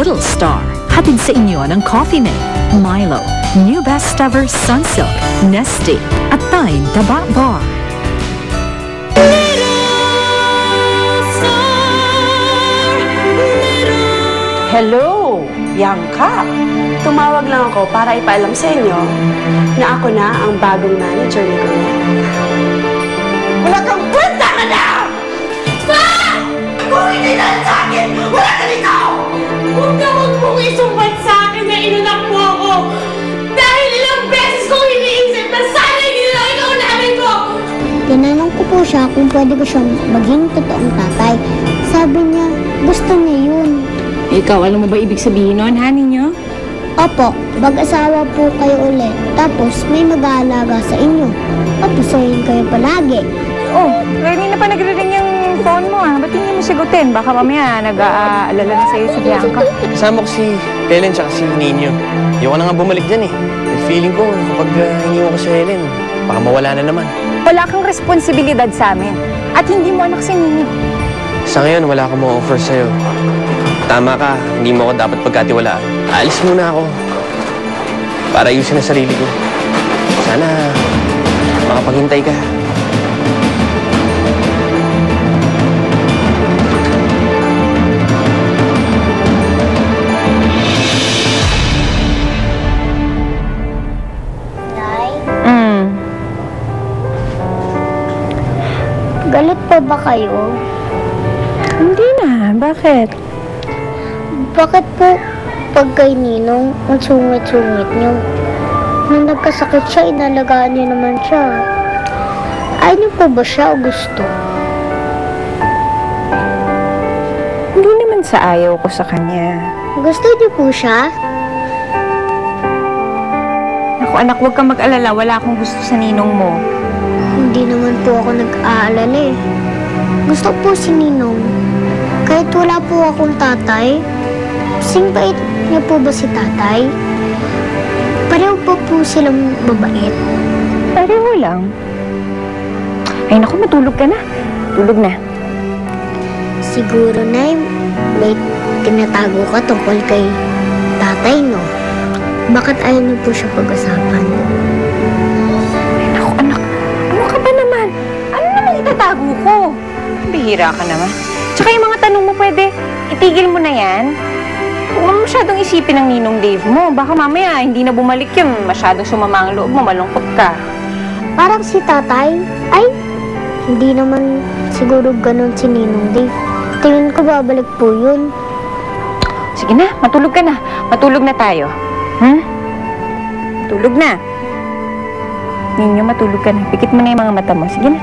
Little Star. Hatid sa inyo ng Coffee Mate, Milo, New Best Ever Sunsilk, Nestea, at Time Taba Bar. Hello, Bianca. Tumawag lang ako para ipaalam sa inyo na ako na ang bagong manager ni Kuya. Wala kang kwenta ka na! Kung hindi dahil sa akin, wala ka dito! Huwag mong isumbat sa akin na inanak mo ako! Dahil ilang beses kong iniisip na sana hindi lang ikaw namin ko! Tinanong ko po siya kung pwede ko siyang maging totoong tatay. Sabi niya, gusto niya yun. Ikaw, alam mo ba ibig sabihin nun, ha, ninyo? Opo, mag-asawa po kayo ulit. Tapos may mag-aalaga sa inyo. Papusayin kayo palagi. Oh, kanina pa nagre-ring yung phone mo, ha? Ba't hindi mo sigutin? Baka mamaya nag-aalala na sa'yo si Bianca. Kasama ko si Helen tsaka si Nino. Ayoko na nga bumalik dyan eh. Feeling ko, kapag hiniwan ko si Helen, baka mawala na naman. Wala kang responsibilidad sa amin. At hindi mo anak si Nino. Sa ngayon, wala akong ma-offer sa'yo. Tama ka, hindi mo ako dapat pagkatiwalaan. Aalis muna ako para ayusin ang sarili ko. Sana makapaghintay ka. Nay? Galit po ba kayo? Hindi na. Bakit? Bakit po pag kay Ninong, ang sungit-sungit niyo? Nung nagkasakit siya, inalagaan niyo naman siya. Ayaw niyo po ba siya o gusto? Hindi naman sa ayaw ko sa kanya. Gusto niyo po siya? Naku anak, huwag kang mag-alala. Wala akong gusto sa ninong mo. Hindi naman po ako nag-aalala eh. Gusto po si Ninong. Kahit wala po akong tatay, singbait niyo po ba si tatay? Pareho po silang mabait. Pareho lang. Ay naku, matulog ka na. Tulog na. Siguro, Nay, may tinatago ka tungkol kay tatay, no? Bakit ayaw niyo po siya pag-usapan? Ay naku anak, ano ka ba naman? Ano naman itatago ko? Bihira ka naman. Tsaka yung mga tanong mo pwede, itigil mo na yan. Huwag mo masyadong isipin ng ninong Dave mo. Baka mamaya hindi na bumalik yun. Masyadong sumama ang loob mo, malungkot ka. Parang si tatay, ay, hindi naman siguro ganun si Ninong Dave. Tingin ko babalik po yun. Sige na, matulog ka na. Matulog na tayo. Tulog na. Ninyo, matulog ka na. Pikit mo na yung mga mata mo. Sige na.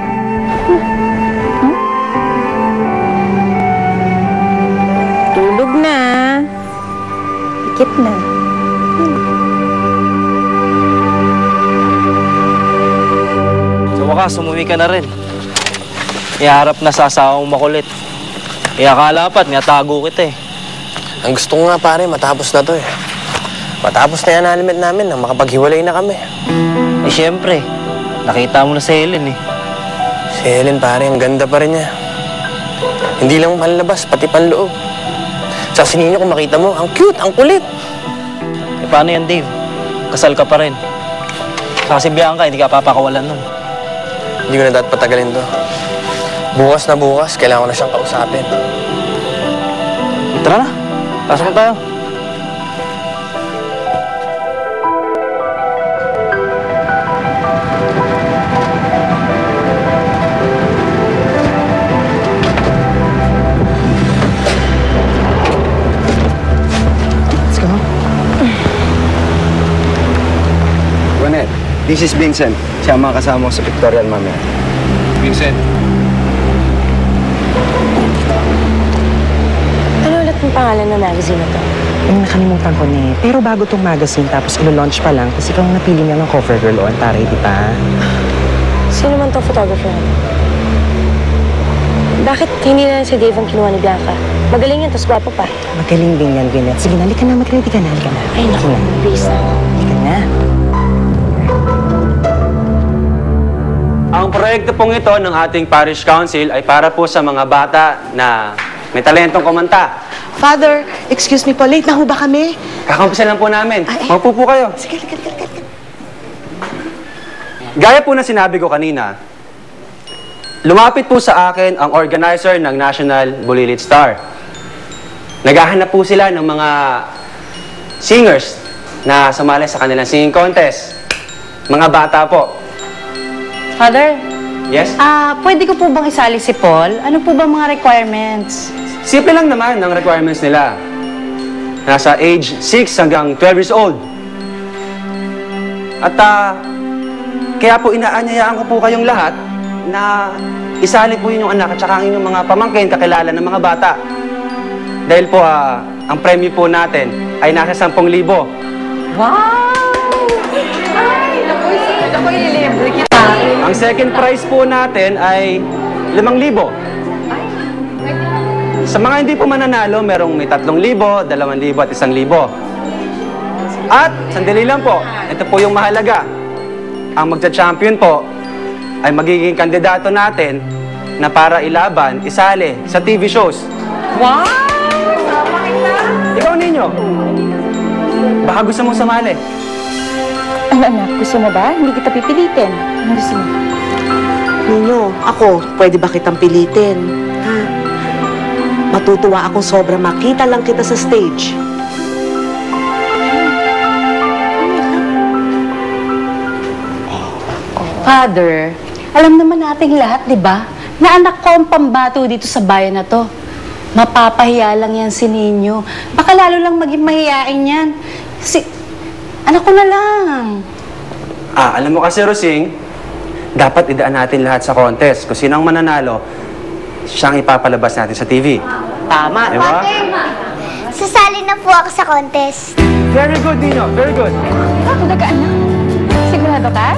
Tulog na. Pikit na. Sa wakas, umuwi ka na rin. Iharap na sa asawang makulit. Akala pa't natago kita eh. Ang gusto ko nga pare, matapos na to eh. Matapos na yan alimet namin nang makapaghiwalay na kami. Eh syempre, nakita mo na si Helen eh. Si Helen pare, ang ganda pa rin niya. Hindi lang panlabas, pati panloob. Sa Nino, kung makita mo, ang cute, ang kulit. Eh paano yan Dave? Kasal ka pa rin. Saka si Bianca, hindi ka papakawalan nun. Hindi ko na dapat patagalin to. Bukas na bukas, kailangan ko na siyang kausapin. Tara na, pasok na tayo. This is Vincent. Siya ang mga kasama ko sa pictorial mamaya. Vincent. Ano ulit ang pangalan ng magazine na to? Nakalimutan ko na eh. Pero bago tong magazine, tapos ilo-launch pa lang, kasi ikaw ang napili niya ng cover girl on Taray, di ba? Sino man to photographer? Bakit hindi na si Dave ang kinuha ni Bianca? Magaling yan, tapos gwapo pa. Magaling din yan, Gwyneth. Sige na, halika na, mag-ready ka na, halika na. Ay, naku, please na. Halika na. Ang proyekto pong ito ng ating Parish Council ay para po sa mga bata na May talentong kumanta. Father, excuse me po, late na ho ba kami? Kakampisa lang po namin. Maupo po kayo. Sige. Gaya po na sinabi ko kanina, lumapit po sa akin ang organizer ng National Bulilit Star. Naghahanap po sila ng mga singers na sumali sa kanilang singing contest. Mga bata po. Father, Yes? pwede ko po bang isali si Paul? Ano po ba mga requirements? Simple lang naman ang requirements nila. Nasa age 6 hanggang 12 years old. At kaya po inaanyayaan ko po kayong lahat na isali po inyong anak at saka ang inyong mga pamangkin kakilala ng mga bata. Dahil po ang premyo po natin ay nasa 10,000. Wow! Ay, naku, ililibre kita. Ang second prize po natin ay 5,000. Sa mga hindi po mananalo, merong may 3,000, 2,000 at 1,000. At, sandali lang po, ito po yung mahalaga. Ang magcha-champion po ay magiging kandidato natin na para ilaban, isali sa TV shows. Wow! Ikaw ninyo, baka gusto mong sumali. Ano anak, gusto mo ba? Hindi kita pipilitin. Ano gusto mo? Ninyo, ako, pwede ba kitang pilitin? Ha? Matutuwa akong sobra makita lang kita sa stage. Father, alam naman nating lahat, di ba? Na anak ko ang pambato dito sa bayan na to. Mapapahiya lang yan si Ninyo. Baka lalo lang maging mahiyain yan. Anak ko na lang. Alam mo kasi, Rosing, dapat idaan natin lahat sa contest. Kung sino ang mananalo, siyang ipapalabas natin sa TV. Tama. Diba? Sasali na po ako sa contest. Very good, Nino. Very good. Ako, anak. Sigurado ka?